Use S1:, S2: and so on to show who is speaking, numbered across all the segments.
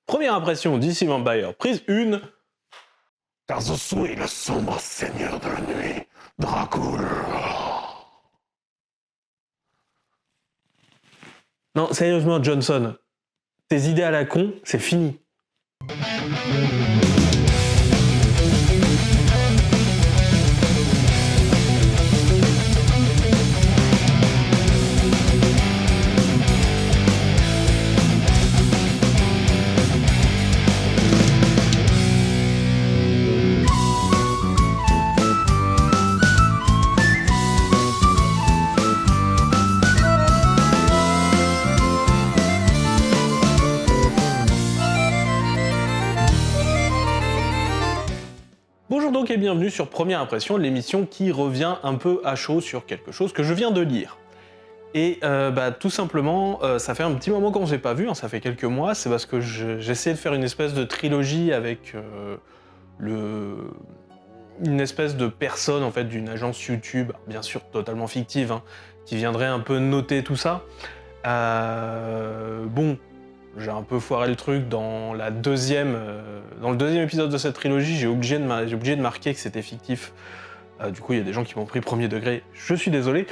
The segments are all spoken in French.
S1: Première impression d'ici Vampire, prise 1.
S2: Car je suis le sombre seigneur de la nuit, Dracula.
S1: Non, sérieusement, Johnson, tes idées à la con, c'est fini. Bonjour donc et bienvenue sur Première Impression, l'émission qui revient un peu à chaud sur quelque chose que je viens de lire. Et tout simplement, ça fait un petit moment qu'on s'est pas vu, hein, ça fait quelques mois, c'est parce que j'essayais de faire une espèce de trilogie avec une espèce de personne en fait d'une agence YouTube, bien sûr totalement fictive, hein, qui viendrait un peu noter tout ça. Bon, j'ai un peu foiré le truc dans le deuxième épisode de cette trilogie, j'ai obligé de marquer que c'était fictif. Du coup, il y a des gens qui m'ont pris premier degré, je suis désolé.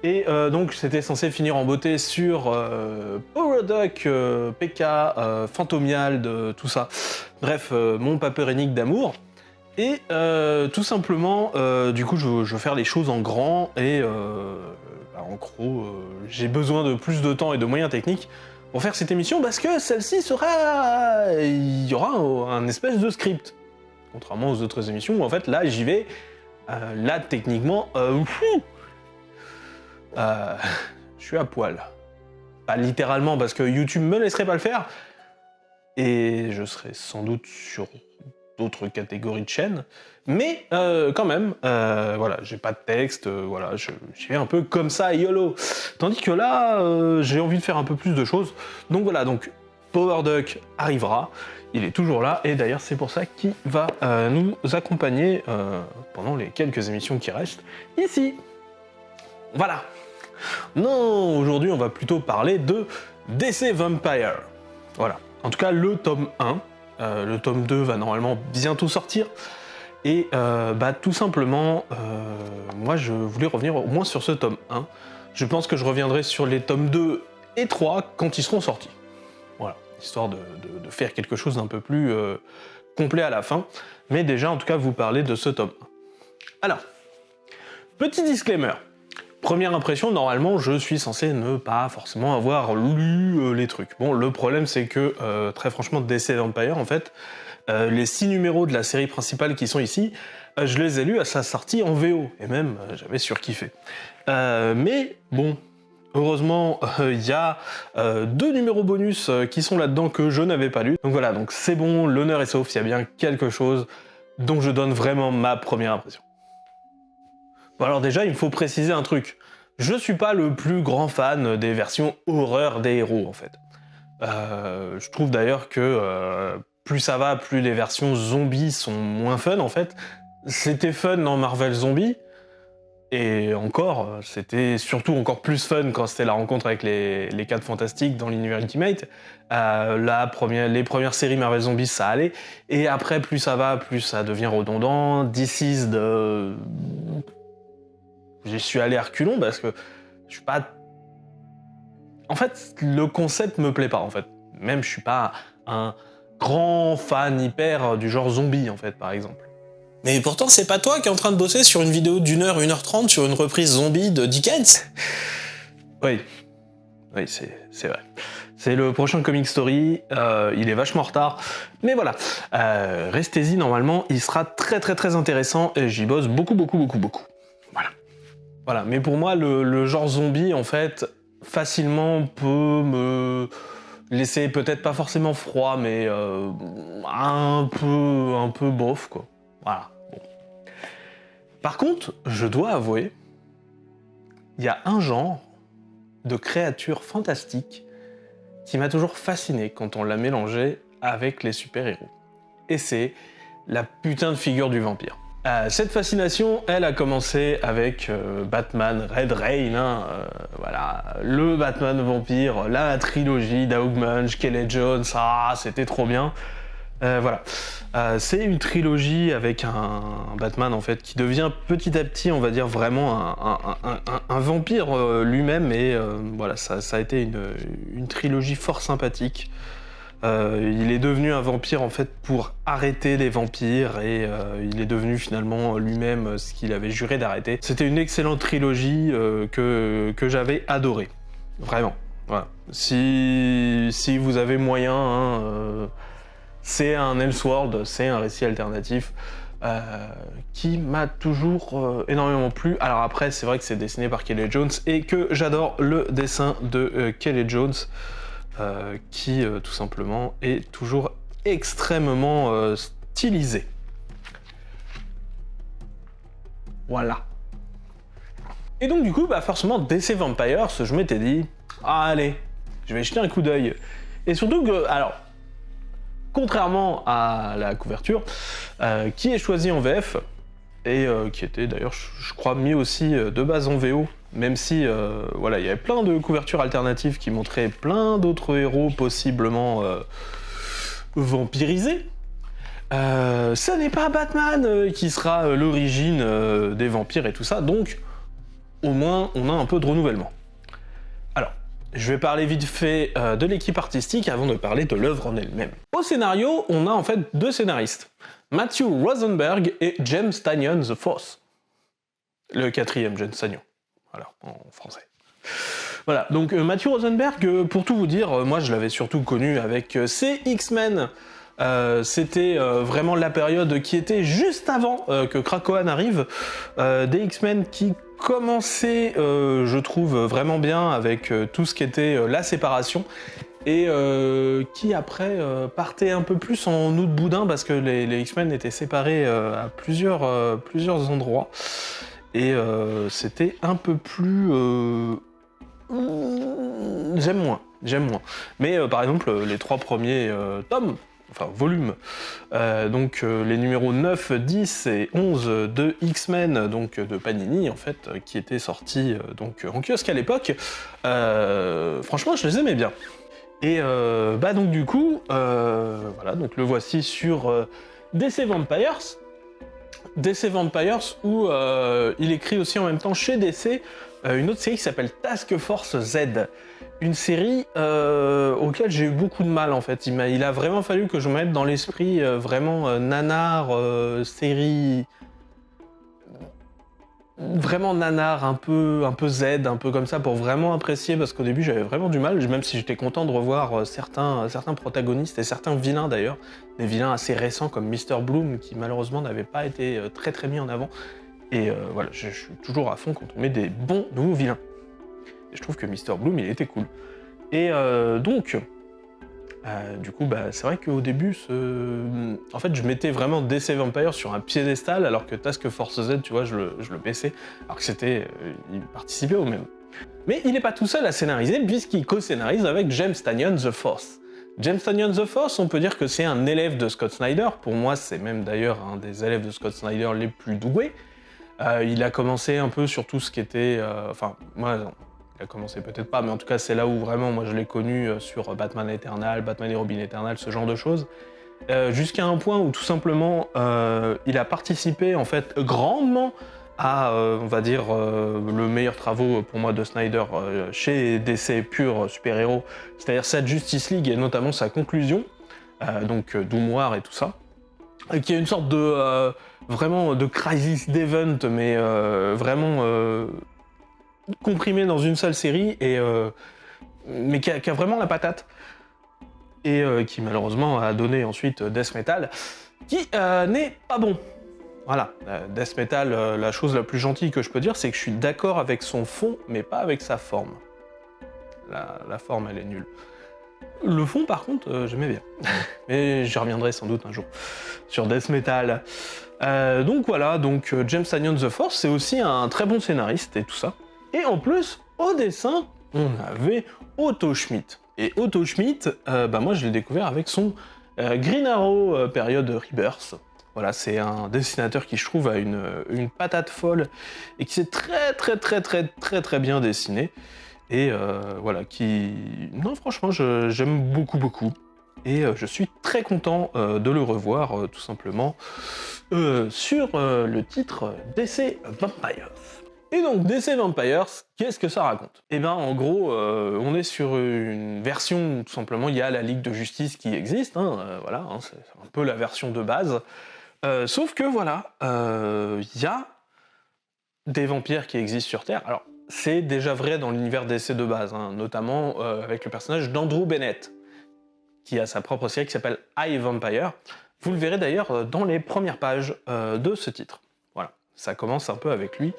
S1: Et donc, c'était censé finir en beauté sur Powerduck, PK, Phantomiald, tout ça. Bref, mon papérénique d'amour. Et tout simplement, du coup, je veux faire les choses en grand et en gros, j'ai besoin de plus de temps et de moyens techniques pour faire cette émission parce que celle-ci sera... Il y aura un espèce de script. Contrairement aux autres émissions où en fait, là, j'y vais... là, techniquement... je suis à poil. Pas littéralement parce que YouTube me laisserait pas le faire. Et je serais sans doute sur d'autres catégories de chaînes, mais quand même, voilà, j'ai pas de texte, voilà, je vais un peu comme ça, YOLO. Tandis que là, j'ai envie de faire un peu plus de choses, donc voilà, donc Powerduck arrivera, il est toujours là, et d'ailleurs c'est pour ça qu'il va nous accompagner pendant les quelques émissions qui restent, ici. Voilà. Non, aujourd'hui on va plutôt parler de DC Vampire. Voilà, en tout cas le tome 1, le tome 2 va normalement bientôt sortir, et tout simplement, moi je voulais revenir au moins sur ce tome 1. Je pense que je reviendrai sur les tomes 2 et 3 quand ils seront sortis. Voilà, histoire de faire quelque chose d'un peu plus complet à la fin, mais déjà en tout cas vous parler de ce tome 1. Alors, petit disclaimer. Première impression, normalement, je suis censé ne pas forcément avoir lu les trucs. Bon, le problème, c'est que, très franchement, DC Vampire, en fait, les 6 numéros de la série principale qui sont ici, je les ai lus à sa sortie en VO, et même, j'avais surkiffé. Mais, bon, heureusement, il y a 2 numéros bonus qui sont là-dedans que je n'avais pas lus. Donc voilà, donc c'est bon, l'honneur est sauf, il y a bien quelque chose dont je donne vraiment ma première impression. Bon alors déjà, il me faut préciser un truc. Je suis pas le plus grand fan des versions horreur des héros, en fait. Je trouve d'ailleurs que plus ça va, plus les versions zombies sont moins fun, en fait. C'était fun dans Marvel Zombie, et encore, c'était surtout encore plus fun quand c'était la rencontre avec les 4 Fantastiques dans l'univers Ultimate. Les premières séries Marvel Zombies, ça allait, et après, plus ça va, plus ça devient redondant. DC's J'y suis allé à reculons parce que je suis pas... En fait, le concept me plaît pas, en fait. Même, je suis pas un grand fan hyper du genre zombie, en fait, par exemple.
S3: Mais pourtant, c'est pas toi qui es en train de bosser sur une vidéo d'1h, 1h30 sur une reprise zombie de Dickens?
S1: Oui, c'est vrai. C'est le prochain Comic Story, il est vachement en retard, mais voilà. Restez-y, normalement, il sera très très très intéressant, et j'y bosse beaucoup. Voilà, mais pour moi, le genre zombie, en fait, facilement peut me laisser peut-être pas forcément froid, mais un peu bof, quoi. Voilà. Bon. Par contre, je dois avouer, il y a un genre de créature fantastique qui m'a toujours fasciné quand on l'a mélangé avec les super-héros. Et c'est la putain de figure du vampire. Cette fascination, elle a commencé avec Batman Red Rain, voilà, le Batman vampire, la trilogie d'Augmunch, Kelly Jones, c'était trop bien. Voilà, c'est une trilogie avec un Batman en fait qui devient petit à petit, on va dire vraiment un vampire lui-même, et voilà, ça a été une trilogie fort sympathique. Il est devenu un vampire en fait pour arrêter les vampires, et il est devenu finalement lui-même ce qu'il avait juré d'arrêter. C'était une excellente trilogie que j'avais adorée, vraiment. Voilà. Si vous avez moyen, c'est un Elseworld, c'est un récit alternatif qui m'a toujours énormément plu. Alors après, c'est vrai que c'est dessiné par Kelly Jones et que j'adore le dessin de Kelly Jones. Qui tout simplement est toujours extrêmement stylisé. Voilà. Et donc du coup, forcément, DC Vampires, je m'étais dit, allez, je vais jeter un coup d'œil. Et surtout que, alors, contrairement à la couverture, qui est choisi en VF, et qui était d'ailleurs, je crois, mis aussi de base en VO, même si voilà, il y avait plein de couvertures alternatives qui montraient plein d'autres héros possiblement vampirisés. Ça n'est pas Batman qui sera l'origine des vampires et tout ça, donc au moins on a un peu de renouvellement. Alors, je vais parler vite fait de l'équipe artistique avant de parler de l'œuvre en elle-même. Au scénario, on a en fait deux scénaristes, Matthew Rosenberg et James Tynion the Fourth. Le quatrième, James Tynion. Voilà, en français. Voilà, donc Matthew Rosenberg, pour tout vous dire, moi je l'avais surtout connu avec ses X-Men. C'était vraiment la période qui était juste avant que Krakoan arrive. Des X-Men qui commençaient, je trouve, vraiment bien avec tout ce qui était la séparation. Et qui après partait un peu plus en eau de boudin parce que les X-Men étaient séparés à plusieurs endroits. Et c'était un peu plus... J'aime moins. Mais par exemple, les 3 premiers tomes, enfin volumes, donc les numéros 9, 10 et 11 de X-Men, donc de Panini en fait, qui étaient sortis donc en kiosque à l'époque, franchement je les aimais bien. Et donc du coup, voilà, donc le voici sur DC Vampires. DC Vampires où il écrit aussi en même temps chez DC une autre série qui s'appelle Task Force Z. Une série auquel j'ai eu beaucoup de mal en fait. Il a vraiment fallu que je me mette dans l'esprit vraiment nanar, série... Vraiment nanar, un peu Z, un peu comme ça, pour vraiment apprécier, parce qu'au début j'avais vraiment du mal, même si j'étais content de revoir certains protagonistes, et certains vilains d'ailleurs, des vilains assez récents comme Mr. Bloom, qui malheureusement n'avaient pas été très très mis en avant. Et voilà, je suis toujours à fond quand on met des bons nouveaux vilains. Et je trouve que Mr. Bloom, il était cool. Et donc, du coup, c'est vrai qu'au début, en fait, je mettais vraiment DC Vampire sur un piédestal, alors que Task Force Z, tu vois, je le baissais, alors que c'était... il participait au même. Mais il n'est pas tout seul à scénariser, puisqu'il co-scénarise avec James Tynion the Fourth. James Tynion the Fourth, on peut dire que c'est un élève de Scott Snyder. Pour moi, c'est même d'ailleurs un des élèves de Scott Snyder les plus doués. Il a commencé un peu sur tout ce qui était... moi... Il a commencé peut-être pas, mais en tout cas c'est là où vraiment moi je l'ai connu sur Batman Eternal, Batman et Robin Eternal, ce genre de choses. Jusqu'à un point où tout simplement il a participé en fait grandement à, on va dire, le meilleur travaux pour moi de Snyder chez DC pur super-héros, c'est-à-dire sa Justice League et notamment sa conclusion, donc Doom War et tout ça, qui est une sorte de vraiment de crisis d'event, mais vraiment comprimé dans une seule série, et mais qui a vraiment la patate, et qui malheureusement a donné ensuite Death Metal, qui n'est pas bon. Voilà, Death Metal, la chose la plus gentille que je peux dire, c'est que je suis d'accord avec son fond, mais pas avec sa forme. La forme, elle est nulle. Le fond, par contre, j'aimais bien. Mais j'y reviendrai sans doute un jour sur Death Metal. Donc voilà, donc James Tynion the Fourth, c'est aussi un très bon scénariste et tout ça. Et en plus, au dessin, on avait Otto Schmidt. Et Otto Schmidt, moi je l'ai découvert avec son Green Arrow période Rebirth. Voilà, c'est un dessinateur qui, je trouve, a une patate folle et qui sait très bien dessiner. Et voilà, non, franchement, j'aime beaucoup. Et je suis très content de le revoir, tout simplement, sur le titre DC Vampires. Et donc, DC Vampires, qu'est-ce que ça raconte? Eh ben, en gros, on est sur une version, tout simplement, il y a la Ligue de Justice qui existe, voilà, c'est un peu la version de base. Sauf que, voilà, il y a des vampires qui existent sur Terre. Alors, c'est déjà vrai dans l'univers DC de base, notamment avec le personnage d'Andrew Bennett, qui a sa propre série qui s'appelle I, Vampire. Vous le verrez d'ailleurs dans les premières pages de ce titre. Voilà, ça commence un peu avec lui,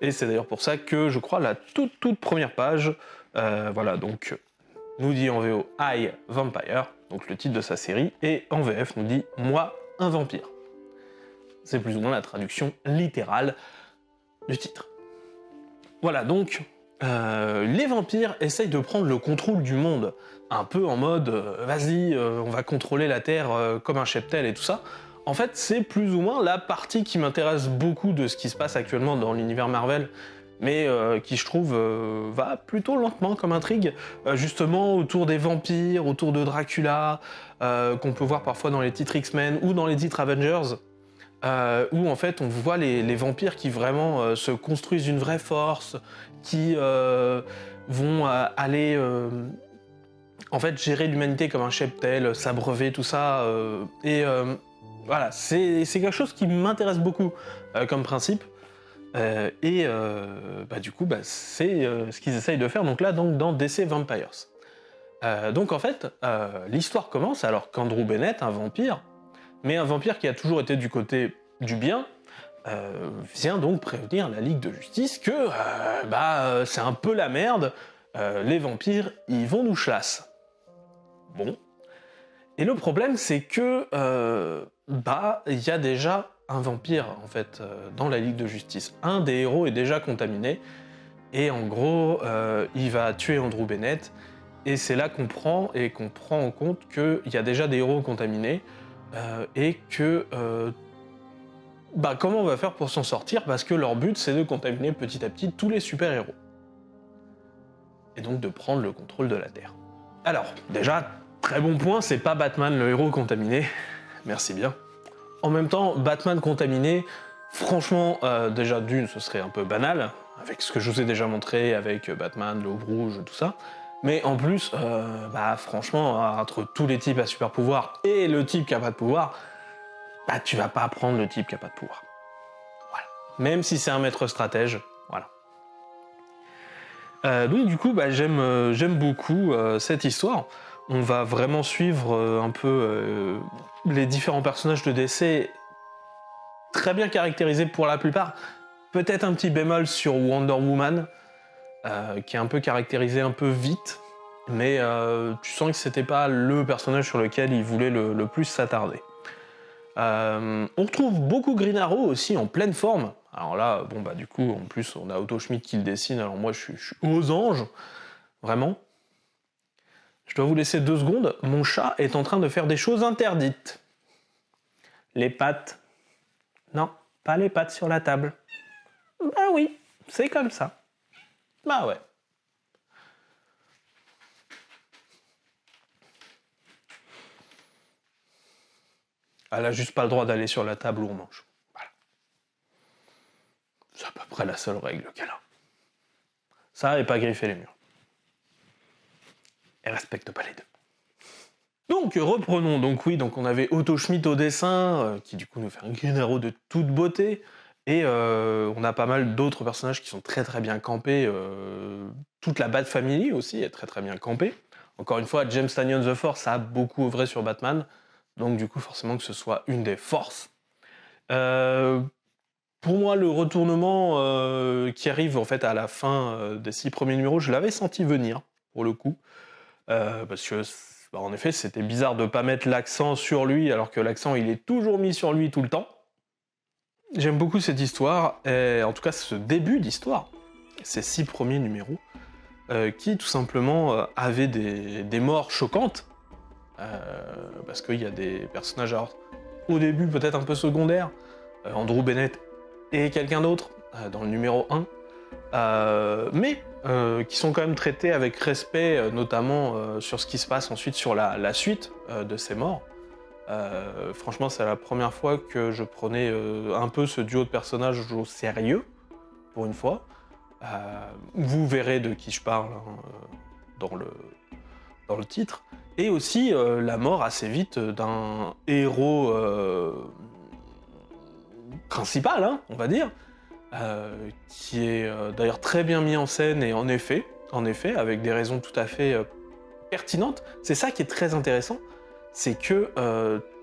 S1: et c'est d'ailleurs pour ça que je crois la toute première page, voilà, donc nous dit en VO I, Vampire, donc le titre de sa série, et en VF nous dit Moi, un vampire. C'est plus ou moins la traduction littérale du titre. Voilà, donc les vampires essayent de prendre le contrôle du monde, un peu en mode vas-y, on va contrôler la Terre comme un cheptel et tout ça. En fait, c'est plus ou moins la partie qui m'intéresse beaucoup de ce qui se passe actuellement dans l'univers Marvel, mais qui, je trouve, va plutôt lentement comme intrigue, justement autour des vampires, autour de Dracula, qu'on peut voir parfois dans les titres X-Men ou dans les titres Avengers. Où en fait on voit les vampires qui vraiment se construisent une vraie force, qui vont aller en fait gérer l'humanité comme un cheptel, s'abreuver, tout ça. Voilà, c'est quelque chose qui m'intéresse beaucoup comme principe. Du coup, c'est ce qu'ils essayent de faire donc là dans DC Vampires. Donc en fait, l'histoire commence alors qu'Andrew Bennett, un vampire, mais un vampire qui a toujours été du côté du bien, vient donc prévenir la Ligue de Justice que c'est un peu la merde, les vampires, ils vont nous chlasser. Bon. Et le problème, c'est que il y a déjà un vampire, en fait, dans la Ligue de Justice. Un des héros est déjà contaminé, et en gros, il va tuer Andrew Bennett, et c'est là qu'on prend en compte qu'il y a déjà des héros contaminés, et que comment on va faire pour s'en sortir, parce que leur but c'est de contaminer petit à petit tous les super-héros. Et donc de prendre le contrôle de la Terre. Alors, déjà, très bon point, c'est pas Batman le héros contaminé, merci bien. En même temps, Batman contaminé, franchement, déjà d'une, ce serait un peu banal, avec ce que je vous ai déjà montré, avec Batman, l'Aube Rouge, tout ça. Mais en plus, franchement, entre tous les types à super pouvoir et le type qui a pas de pouvoir, tu vas pas prendre le type qui a pas de pouvoir. Voilà. Même si c'est un maître stratège, voilà. Donc du coup, j'aime beaucoup cette histoire. On va vraiment suivre un peu les différents personnages de DC, très bien caractérisés pour la plupart. Peut-être un petit bémol sur Wonder Woman, qui est un peu caractérisé un peu vite, mais tu sens que c'était pas le personnage sur lequel il voulait le plus s'attarder. On retrouve beaucoup Green Arrow aussi en pleine forme. Alors là, du coup, en plus, on a Otto Schmidt qui le dessine, alors moi je suis aux anges, vraiment. Je dois vous laisser 2 secondes, mon chat est en train de faire des choses interdites. Les pattes. Non, pas les pattes sur la table. Bah oui, c'est comme ça. Bah ouais. Elle a juste pas le droit d'aller sur la table où on mange. Voilà. C'est à peu près la seule règle qu'elle a. Ça et pas griffer les murs. Elle respecte pas les deux. Donc reprenons, donc on avait Otto Schmidt au dessin, qui du coup nous fait un Green Arrow de toute beauté, et on a pas mal d'autres personnages qui sont très bien campés, toute la Bat Family aussi est très bien campée. Encore une fois, James Tynion The Force a beaucoup œuvré sur Batman, donc du coup forcément que ce soit une des forces. Pour moi, le retournement qui arrive en fait à la fin des 6 premiers numéros, je l'avais senti venir, pour le coup, parce que en effet, c'était bizarre de pas mettre l'accent sur lui, alors que l'accent il est toujours mis sur lui tout le temps. J'aime beaucoup cette histoire, et en tout cas ce début d'histoire, ces 6 premiers numéros, qui tout simplement avaient des morts choquantes, parce qu'il y a des personnages, alors au début peut-être un peu secondaires, Andrew Bennett et quelqu'un d'autre dans le numéro 1, mais qui sont quand même traités avec respect, notamment sur ce qui se passe ensuite sur la suite de ces morts. Franchement, c'est la première fois que je prenais un peu ce duo de personnages au sérieux, pour une fois. Vous verrez de qui je parle dans le titre. Et aussi la mort assez vite d'un héros principal, hein, on va dire, qui est d'ailleurs très bien mis en scène et en effet, avec des raisons tout à fait pertinentes. C'est ça qui est très intéressant, c'est que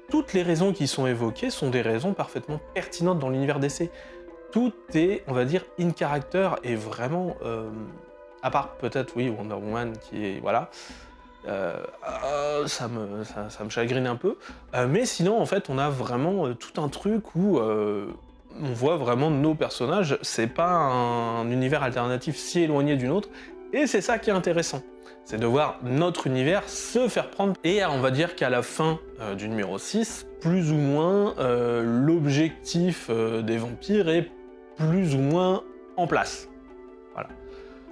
S1: toutes les raisons qui sont évoquées sont des raisons parfaitement pertinentes dans l'univers DC. Tout est, on va dire, in character et vraiment, à part peut-être, oui, Wonder Woman qui est, voilà, ça me chagrine un peu, mais sinon, en fait, on a vraiment tout un truc où on voit vraiment nos personnages, c'est pas un univers alternatif si éloigné d'une autre, et c'est ça qui est intéressant. C'est de voir notre univers se faire prendre. Et on va dire qu'à la fin du numéro 6, plus ou moins, l'objectif des vampires est plus ou moins en place. Voilà.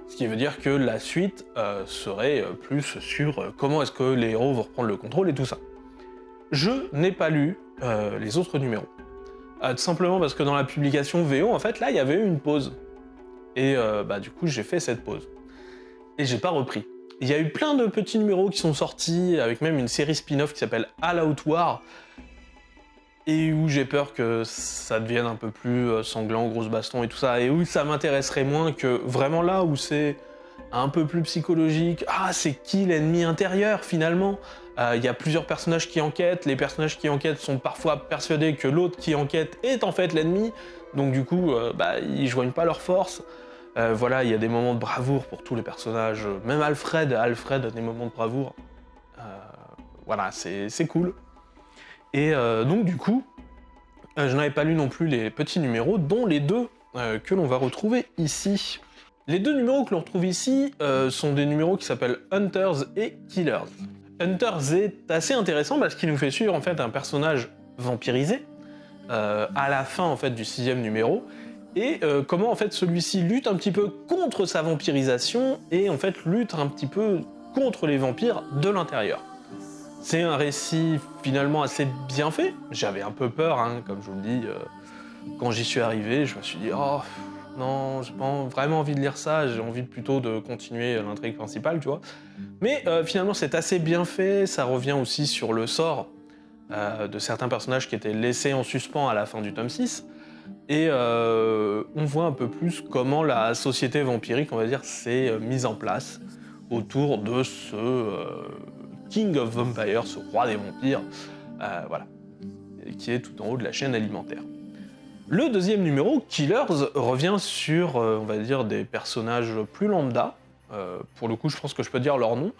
S1: Ce qui veut dire que la suite serait plus sur comment est-ce que les héros vont reprendre le contrôle et tout ça. Je n'ai pas lu les autres numéros. Tout simplement parce que dans la publication VO, en fait, là, il y avait eu une pause. Et du coup, j'ai fait cette pause. Et j'ai pas repris. Il y a eu plein de petits numéros qui sont sortis, avec même une série spin-off qui s'appelle All Out War, et où j'ai peur que ça devienne un peu plus sanglant, grosse baston et tout ça, et où ça m'intéresserait moins que vraiment là où c'est un peu plus psychologique. Ah, c'est qui l'ennemi intérieur finalement? Il y a plusieurs personnages qui enquêtent, les personnages qui enquêtent sont parfois persuadés que l'autre qui enquête est en fait l'ennemi, donc du coup, ils joignent pas leurs forces. Voilà, il y a des moments de bravoure pour tous les personnages, même Alfred a des moments de bravoure. Voilà, c'est cool. Et donc du coup, je n'avais pas lu non plus les petits numéros, dont les deux que l'on va retrouver ici. Les deux numéros que l'on retrouve ici sont des numéros qui s'appellent Hunters et Killers. Hunters est assez intéressant parce qu'il nous fait suivre en fait un personnage vampirisé à la fin en fait du 6e numéro, et comment en fait celui-ci lutte un petit peu contre sa vampirisation et en fait lutte un petit peu contre les vampires de l'intérieur. C'est un récit finalement assez bien fait. J'avais un peu peur, hein, comme je vous le dis, quand j'y suis arrivé, je me suis dit oh non, j'ai pas vraiment envie de lire ça, j'ai envie plutôt de continuer l'intrigue principale, tu vois. Mais finalement c'est assez bien fait, ça revient aussi sur le sort de certains personnages qui étaient laissés en suspens à la fin du tome 6. Et on voit un peu plus comment la société vampirique, on va dire, s'est mise en place autour de ce King of Vampires, ce roi des vampires, voilà, qui est tout en haut de la chaîne alimentaire. Le deuxième numéro, Killers, revient sur, on va dire, des personnages plus lambda. Pour le coup, je pense que je peux dire leur nom.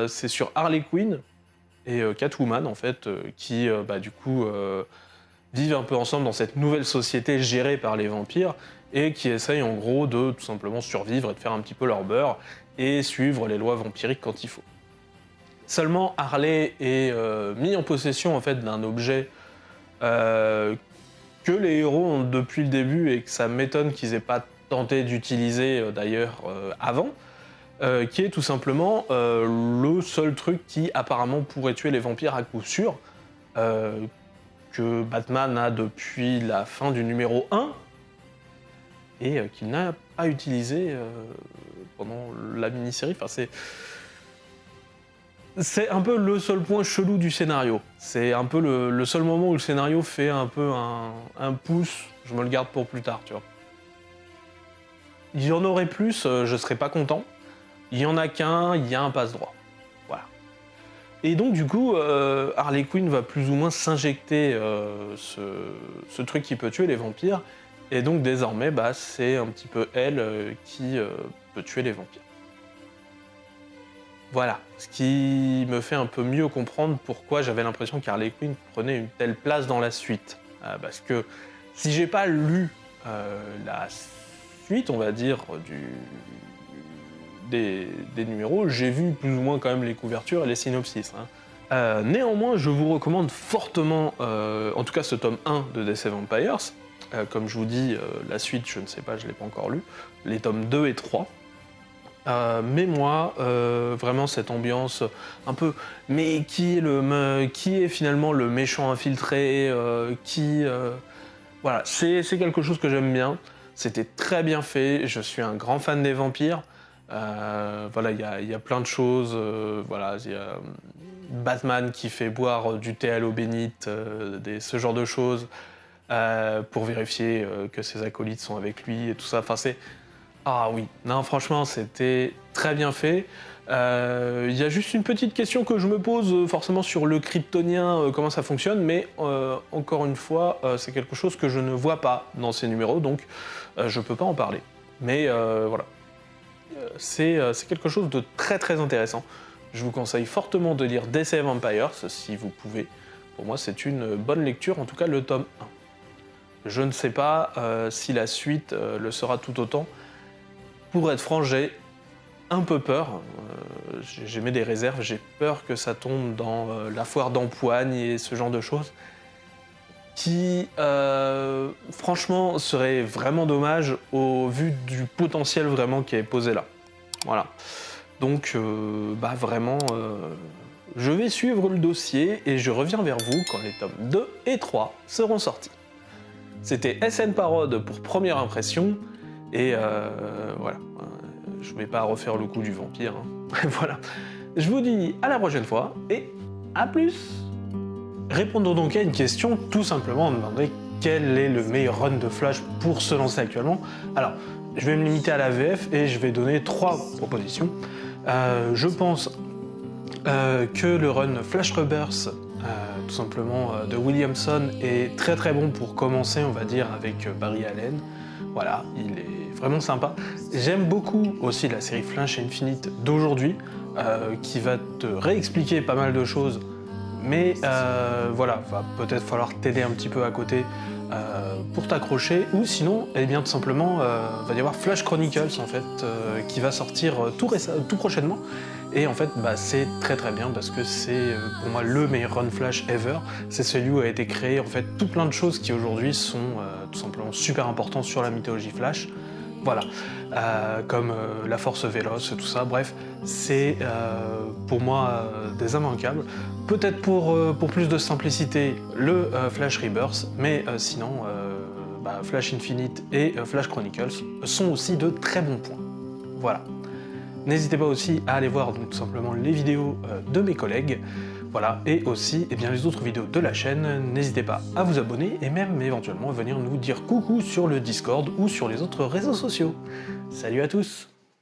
S1: C'est sur Harley Quinn et Catwoman, en fait, qui, du coup, vivent un peu ensemble dans cette nouvelle société gérée par les vampires et qui essayent en gros de tout simplement survivre et de faire un petit peu leur beurre et suivre les lois vampiriques quand il faut. Seulement Harley est mis en possession en fait d'un objet que les héros ont depuis le début et que ça m'étonne qu'ils aient pas tenté d'utiliser d'ailleurs avant, qui est tout simplement le seul truc qui apparemment pourrait tuer les vampires à coup sûr, que Batman a depuis la fin du numéro 1 et qu'il n'a pas utilisé pendant la mini-série. Enfin, c'est un peu le seul point chelou du scénario. C'est un peu le seul moment où le scénario fait un peu un pouce, je me le garde pour plus tard, tu vois. Il y en aurait plus, je serais pas content. Il y en a qu'un, il y a un passe-droit. Voilà. Et donc du coup, Harley Quinn va plus ou moins s'injecter ce truc qui peut tuer les vampires, et donc désormais, c'est un petit peu elle qui peut tuer les vampires. Voilà, ce qui me fait un peu mieux comprendre pourquoi j'avais l'impression qu'Harley Quinn prenait une telle place dans la suite. Parce que si j'ai pas lu la suite, on va dire, des numéros, j'ai vu plus ou moins quand même les couvertures et les synopsis. Hein. Néanmoins, je vous recommande fortement, en tout cas ce tome 1 de DC Vampires. Comme je vous dis, la suite, je ne sais pas, je ne l'ai pas encore lu. Les tomes 2 et 3. Mais moi, vraiment cette ambiance un peu... Mais qui est finalement le méchant infiltré, Voilà, c'est quelque chose que j'aime bien. C'était très bien fait, je suis un grand fan des vampires. Voilà, il y a plein de choses. Voilà, il y a Batman qui fait boire du thé à l'eau bénite, ce genre de choses, pour vérifier que ses acolytes sont avec lui et tout ça. Enfin, c'est... Ah oui, non, franchement, c'était très bien fait. Il y a juste une petite question que je me pose forcément sur le kryptonien, comment ça fonctionne, mais encore une fois, c'est quelque chose que je ne vois pas dans ces numéros, donc je peux pas en parler. Mais voilà, c'est quelque chose de très très intéressant. Je vous conseille fortement de lire DC Vampires, si vous pouvez. Pour moi, c'est une bonne lecture, en tout cas le tome 1. Je ne sais pas si la suite le sera tout autant. Pour être franc, j'ai un peu peur, j'ai mis des réserves, j'ai peur que ça tombe dans la foire d'empoigne et ce genre de choses, qui franchement serait vraiment dommage au vu du potentiel vraiment qui est posé là. Voilà. Donc vraiment, je vais suivre le dossier et je reviens vers vous quand les tomes 2 et 3 seront sortis. C'était SN Parode pour Première Impression. Et voilà, je vais pas refaire le coup du vampire, hein. Voilà. Je vous dis à la prochaine fois, et à plus. Répondons donc à une question, tout simplement, on me demandait quel est le meilleur run de Flash pour se lancer actuellement. Alors, je vais me limiter à la VF, et je vais donner 3 propositions. Je pense que le run Flash Rebirth, tout simplement, de Williamson, est très très bon pour commencer, on va dire, avec Barry Allen. Voilà, il est vraiment sympa. J'aime beaucoup aussi la série Flash Infinite d'aujourd'hui, qui va te réexpliquer pas mal de choses, mais voilà, va peut-être falloir t'aider un petit peu à côté pour t'accrocher, ou sinon, eh bien tout simplement, va y avoir Flash Chronicles en fait, qui va sortir tout prochainement. Et en fait, c'est très très bien parce que c'est pour moi le meilleur run Flash ever. C'est celui où a été créé en fait tout plein de choses qui aujourd'hui sont tout simplement super importantes sur la mythologie Flash. Voilà, comme la force véloce, tout ça. Bref, c'est pour moi des immanquables. Peut-être pour plus de simplicité, le Flash Rebirth, mais sinon, Flash Infinite et Flash Chronicles sont aussi de très bons points. Voilà. N'hésitez pas aussi à aller voir donc, tout simplement les vidéos de mes collègues, voilà, et aussi les autres vidéos de la chaîne. N'hésitez pas à vous abonner et même éventuellement venir nous dire coucou sur le Discord ou sur les autres réseaux sociaux. Salut à tous!